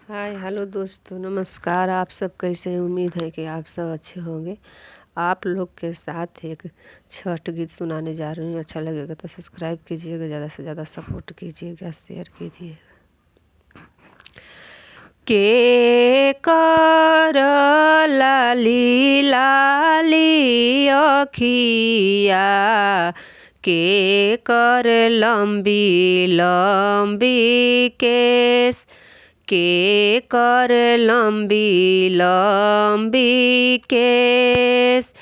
Hi hello दोस्तों, नमस्कार। आप सब कैसे हैं? उम्मीद है कि आप सब अच्छे होंगे। आप लोग के साथ एक छठ गीत सुनाने जा रही हूँ। अच्छा लगेगा तो सब्सक्राइब कीजिएगा, ज़्यादा से ज़्यादा सपोर्ट कीजिएगा, शेयर कीजिएगा। के कर लाली लाली अखिया, के कर लंबी लंबी केस, के कर लंबी लंबी केस,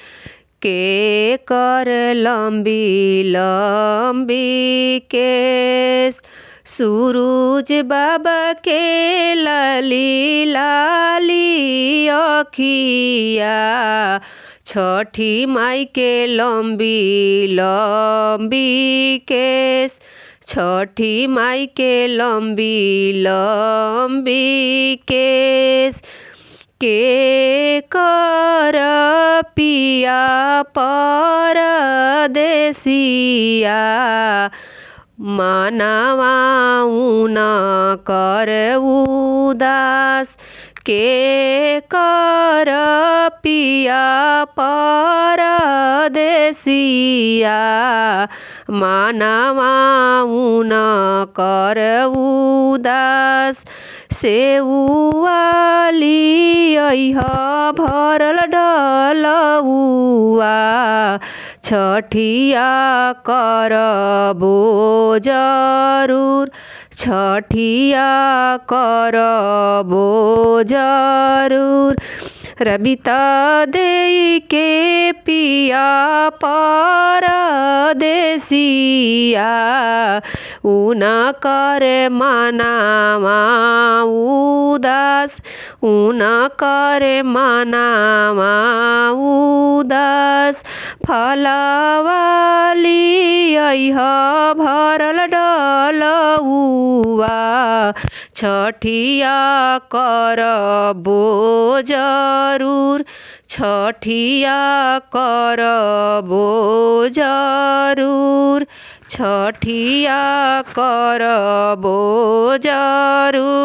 के कर लंबी लंबी केस। सूरज बाबा के लाली लाली अखिया, छठी माई के लंबी लंबी केस, छठी माई के लंबी लंबी केस। के कर पिया परदेसिया, मनवा न कर उदास, के कर पिया परदेसिया, मनवा न कर उदास। सेउवाली अइह भरल डलउआ, छठिया करबो जरूर, छठिया करबो जरूर। रबिता देई के पिया परदेसिया, ऊन कर मनावा उदास, ऊन कर मनावा उदास। फलवाली अइह भरल डलउआ, छठिया करबो जरूर, छठिया करबो जरूर, छठिया करबो जरूर।